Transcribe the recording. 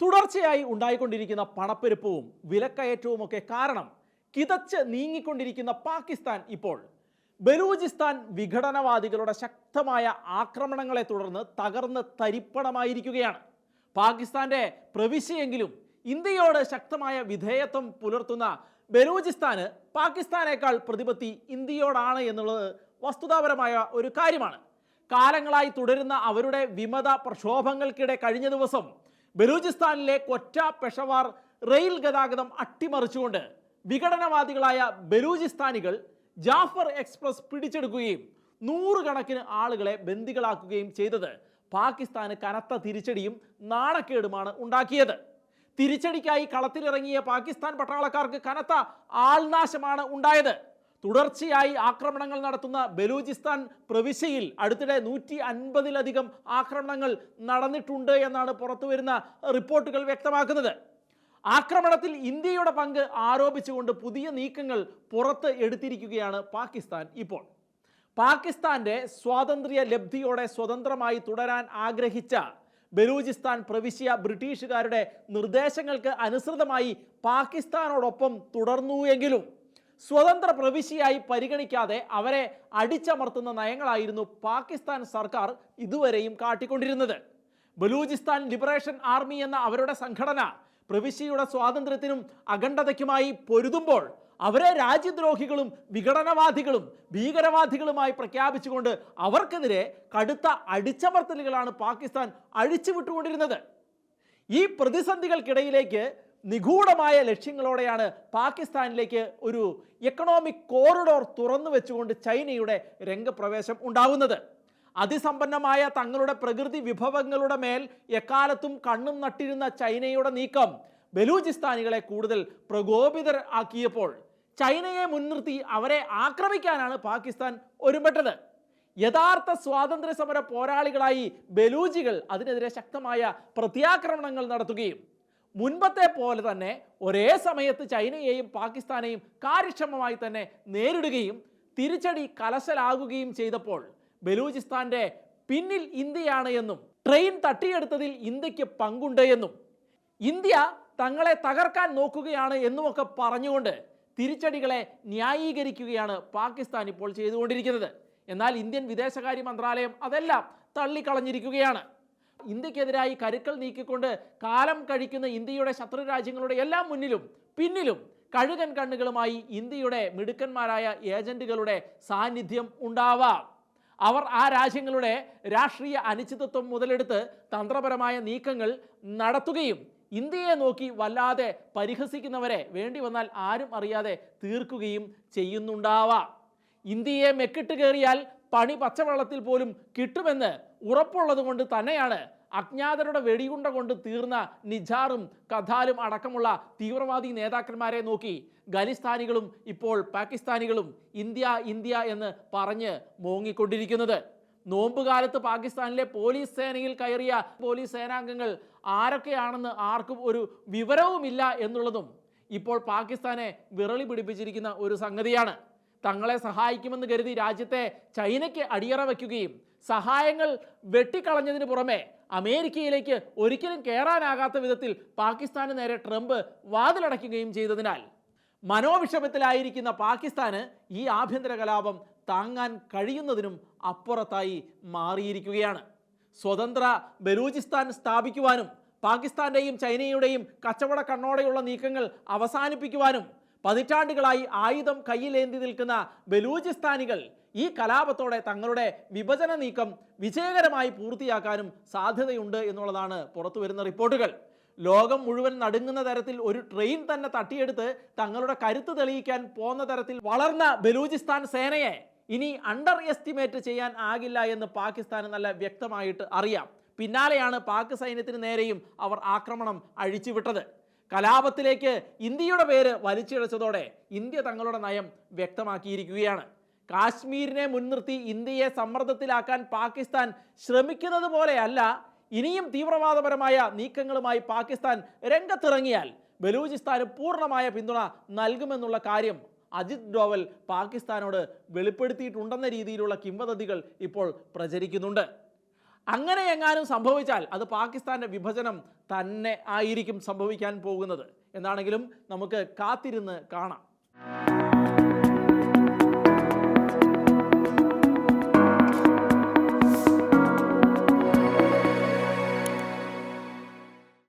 തുടർച്ചയായി ഉണ്ടായിക്കൊണ്ടിരിക്കുന്ന പണപ്പെരുപ്പവും വിലക്കയറ്റവുമൊക്കെ കാരണം കിതച്ച് നീങ്ങിക്കൊണ്ടിരിക്കുന്ന പാകിസ്ഥാൻ ഇപ്പോൾ ബലൂചിസ്ഥാൻ വിഘടനവാദികളുടെ ശക്തമായ ആക്രമണങ്ങളെ തുടർന്ന് തകർന്ന് തരിപ്പണമായിരിക്കുകയാണ്. പാകിസ്ഥാന്റെ പ്രവിശ്യയെങ്കിലും ഇന്ത്യയോട് ശക്തമായ വിധേയത്വം പുലർത്തുന്ന ബലൂചിസ്ഥാന് പാകിസ്ഥാനേക്കാൾ പ്രതിപത്തി ഇന്ത്യയോടാണ് എന്നുള്ളത് വസ്തുതാപരമായ ഒരു കാര്യമാണ്. കാലങ്ങളായി തുടരുന്ന അവരുടെ വിമത പ്രക്ഷോഭങ്ങൾക്കിടെ കഴിഞ്ഞ ദിവസം ബലൂചിസ്ഥാനിലെ ക്വറ്റ പെഷവാർ റെയിൽ ഗതാഗതം അട്ടിമറിച്ചുകൊണ്ട് വിഘടനവാദികളായ ബലൂചിസ്ഥാനികൾ ജാഫർ എക്സ്പ്രസ് പിടിച്ചെടുക്കുകയും നൂറുകണക്കിന് ആളുകളെ ബന്ദികളാക്കുകയും ചെയ്തത് പാകിസ്ഥാന് കനത്ത തിരിച്ചടിയും നാണക്കേടുമാണ് ഉണ്ടാക്കിയത്. തിരിച്ചടിക്കായി കളത്തിലിറങ്ങിയ പാകിസ്ഥാൻ പട്ടാളക്കാർക്ക് കനത്ത ആൾനാശമാണ് ഉണ്ടായത്. തുടർച്ചയായി ആക്രമണങ്ങൾ നടത്തുന്ന ബലൂചിസ്ഥാൻ പ്രവിശ്യയിൽ അടുത്തിടെ 150-ലധികം ആക്രമണങ്ങൾ നടന്നിട്ടുണ്ട് എന്നാണ് പുറത്തുവരുന്ന റിപ്പോർട്ടുകൾ വ്യക്തമാക്കുന്നത്. ആക്രമണത്തിൽ ഇന്ത്യയുടെ പങ്ക് ആരോപിച്ചുകൊണ്ട് പുതിയ നീക്കങ്ങൾ പുറത്ത് എടുത്തിരിക്കുകയാണ് പാകിസ്ഥാൻ. ഇപ്പോൾ പാകിസ്ഥാന്റെ സ്വാതന്ത്ര്യ ലബ്ധിയോടെ സ്വതന്ത്രമായി തുടരാൻ ആഗ്രഹിച്ച ബലൂചിസ്ഥാൻ പ്രവിശ്യ ബ്രിട്ടീഷുകാരുടെ നിർദ്ദേശങ്ങൾക്ക് അനുസൃതമായി പാകിസ്ഥാനോടൊപ്പം തുടർന്നുവെങ്കിലും സ്വതന്ത്ര പ്രവിശ്യയായി പരിഗണിക്കാതെ അവരെ അടിച്ചമർത്തുന്ന നയങ്ങളായിരുന്നു പാകിസ്ഥാൻ സർക്കാർ ഇതുവരെയും കാട്ടിക്കൊണ്ടിരുന്നത്. ബലൂചിസ്ഥാൻ ലിബറേഷൻ ആർമി എന്ന അവരുടെ സംഘടന പ്രവിശ്യയുടെ സ്വാതന്ത്ര്യത്തിനും അഖണ്ഡതയ്ക്കുമായി പൊരുതുമ്പോൾ അവരെ രാജ്യദ്രോഹികളും വിഘടനവാദികളും ഭീകരവാദികളുമായി പ്രഖ്യാപിച്ചുകൊണ്ട് അവർക്കെതിരെ കടുത്ത അടിച്ചമർത്തലുകളാണ് പാകിസ്ഥാൻ അഴിച്ചുവിട്ടുകൊണ്ടിരുന്നത്. ഈ പ്രതിസന്ധികൾക്കിടയിലേക്ക് നിഗൂഢമായ ലക്ഷ്യങ്ങളോടെയാണ് പാകിസ്ഥാനിലേക്ക് ഒരു എക്കണോമിക് കോറിഡോർ തുറന്നു വെച്ചുകൊണ്ട് ചൈനയുടെ രംഗപ്രവേശം ഉണ്ടാകുന്നത്. അതിസമ്പന്നമായ തങ്ങളുടെ പ്രകൃതി വിഭവങ്ങളുടെ മേൽ എക്കാലത്തും കണ്ണും നട്ടിരുന്ന ചൈനയുടെ നീക്കം ബലൂചിസ്ഥാനികളെ കൂടുതൽ പ്രകോപിതർ ആക്കിയപ്പോൾ ചൈനയെ മുൻനിർത്തി അവരെ ആക്രമിക്കാനാണ് പാകിസ്ഥാൻ ഒരുമ്പെട്ടത്. യഥാർത്ഥ സ്വാതന്ത്ര്യ സമര പോരാളികളായി ബലൂചികൾ അതിനെതിരെ ശക്തമായ പ്രത്യാക്രമണങ്ങൾ നടത്തുകയും മുൻപത്തെ പോലെ തന്നെ ഒരേ സമയത്ത് ചൈനയെയും പാകിസ്ഥാനെയും കാര്യക്ഷമമായി തന്നെ നേരിടുകയും തിരിച്ചടി കലശലാകുകയും ചെയ്തപ്പോൾ ബലൂചിസ്ഥാന്റെ പിന്നിൽ ഇന്ത്യയാണ് എന്നും ട്രെയിൻ തട്ടിയെടുത്തതിൽ ഇന്ത്യക്ക് പങ്കുണ്ട് എന്നും ഇന്ത്യ തങ്ങളെ തകർക്കാൻ നോക്കുകയാണ് എന്നുമൊക്കെ പറഞ്ഞുകൊണ്ട് തിരിച്ചടികളെ ന്യായീകരിക്കുകയാണ് പാകിസ്ഥാൻ ഇപ്പോൾ ചെയ്തുകൊണ്ടിരിക്കുന്നത്. എന്നാൽ ഇന്ത്യൻ വിദേശകാര്യ മന്ത്രാലയം അതെല്ലാം തള്ളിക്കളഞ്ഞിരിക്കുകയാണ്. ഇന്ത്യക്കെതിരായി കരുക്കൾ നീക്കിക്കൊണ്ട് കാലം കഴിക്കുന്ന ഇന്ത്യയുടെ ശത്രു രാജ്യങ്ങളുടെ എല്ലാം മുന്നിലും പിന്നിലും കഴുകൻ കണ്ണുകളുമായി ഇന്ത്യയുടെ മിടുക്കന്മാരായ ഏജന്റുകളുടെ സാന്നിധ്യം ഉണ്ടാവാം. അവർ ആ രാജ്യങ്ങളുടെ രാഷ്ട്രീയ അനിശ്ചിതത്വം മുതലെടുത്ത് തന്ത്രപരമായ നീക്കങ്ങൾ നടത്തുകയും ഇന്ത്യയെ നോക്കി വല്ലാതെ പരിഹസിക്കുന്നവരെ വേണ്ടി വന്നാൽ ആരും അറിയാതെ തീർക്കുകയും ചെയ്യുന്നുണ്ടാവാം. ഇന്ത്യയെ മെക്കിട്ട് കയറിയാൽ പണി പച്ചവെള്ളത്തിൽ പോലും കിട്ടുമെന്ന് ഉറപ്പുള്ളത് കൊണ്ട് തന്നെയാണ് അജ്ഞാതരുടെ വെടിയുണ്ട കൊണ്ട് തീർന്ന നിജാറും കഥാലും അടക്കമുള്ള തീവ്രവാദി നേതാക്കന്മാരെ നോക്കി ഖലിസ്ഥാനികളും ഇപ്പോൾ പാകിസ്ഥാനികളും ഇന്ത്യ ഇന്ത്യ എന്ന് പറഞ്ഞ് മോങ്ങിക്കൊണ്ടിരിക്കുന്നത്. നോമ്പുകാലത്ത് പാകിസ്ഥാനിലെ പോലീസ് സേനയിൽ കയറിയ പോലീസ് സേനാംഗങ്ങൾ ആരൊക്കെയാണെന്ന് ആർക്കും ഒരു വിവരവുമില്ല എന്നുള്ളതും ഇപ്പോൾ പാകിസ്ഥാനെ വിറളി പിടിപ്പിച്ചിരിക്കുന്ന ഒരു സംഗതിയാണ്. തങ്ങളെ സഹായിക്കുമെന്ന് കരുതി രാജ്യത്തെ ചൈനയ്ക്ക് അടിയറ വയ്ക്കുകയും സഹായങ്ങൾ വെട്ടിക്കളഞ്ഞതിന് പുറമെ അമേരിക്കയിലേക്ക് ഒരിക്കലും കയറാനാകാത്ത വിധത്തിൽ പാകിസ്ഥാന് നേരെ ട്രംപ് വാതിലടയ്ക്കുകയും ചെയ്തതിനാൽ മനോവിഷമത്തിലായിരിക്കുന്ന പാകിസ്ഥാന് ഈ ആഭ്യന്തര കലാപം താങ്ങാൻ കഴിയുന്നതിനും അപ്പുറത്തായി മാറിയിരിക്കുകയാണ്. സ്വതന്ത്ര ബലൂചിസ്ഥാൻ സ്ഥാപിക്കുവാനും പാകിസ്ഥാന്റെയും ചൈനയുടെയും കച്ചവട കണ്ണോടെയുള്ള നീക്കങ്ങൾ അവസാനിപ്പിക്കുവാനും പതിറ്റാണ്ടുകളായി ആയുധം കയ്യിലേന്തി നിൽക്കുന്ന ബലൂചിസ്ഥാനികൾ ഈ കലാപത്തോടെ തങ്ങളുടെ വിഭജന നീക്കം വിജയകരമായി പൂർത്തിയാക്കാനും സാധ്യതയുണ്ട് എന്നുള്ളതാണ് പുറത്തു വരുന്ന റിപ്പോർട്ടുകൾ. ലോകം മുഴുവൻ നടുങ്ങുന്ന തരത്തിൽ ഒരു ട്രെയിൻ തന്നെ തട്ടിയെടുത്ത് തങ്ങളുടെ കരുത്ത് തെളിയിക്കാൻ പോന്ന തരത്തിൽ വളർന്ന ബലൂചിസ്ഥാൻ സേനയെ ഇനി അണ്ടർ എസ്റ്റിമേറ്റ് ചെയ്യാൻ ആകില്ല എന്ന് പാകിസ്ഥാന് നല്ല വ്യക്തമായിട്ട് അറിയാം. പിന്നാലെയാണ് പാക് സൈന്യത്തിന് നേരെയും അവർ ആക്രമണം അഴിച്ചുവിട്ടത്. കലാപത്തിലേക്ക് ഇന്ത്യയുടെ പേര് വലിച്ചിഴച്ചതോടെ ഇന്ത്യ തങ്ങളുടെ നയം വ്യക്തമാക്കിയിരിക്കുകയാണ്. കാശ്മീരിനെ മുൻനിർത്തി ഇന്ത്യയെ സമ്മർദ്ദത്തിലാക്കാൻ പാകിസ്ഥാൻ ശ്രമിക്കുന്നത് പോലെയല്ല ഇനിയും തീവ്രവാദപരമായ നീക്കങ്ങളുമായി പാകിസ്ഥാൻ രംഗത്തിറങ്ങിയാൽ ബലൂചിസ്ഥാന് പൂർണ്ണമായ പിന്തുണ നൽകുമെന്നുള്ള കാര്യം അജിത് ഡോവൽ പാകിസ്ഥാനോട് വെളിപ്പെടുത്തിയിട്ടുണ്ടെന്ന രീതിയിലുള്ള കിംവദന്തികൾ ഇപ്പോൾ പ്രചരിക്കുന്നുണ്ട്. അങ്ങനെ എങ്ങാനും സംഭവിച്ചാൽ അത് പാകിസ്ഥാൻ്റെ വിഭജനം തന്നെ ആയിരിക്കും സംഭവിക്കാൻ പോകുന്നത്. എന്താണെങ്കിലും നമുക്ക് കാത്തിരുന്ന് കാണാം.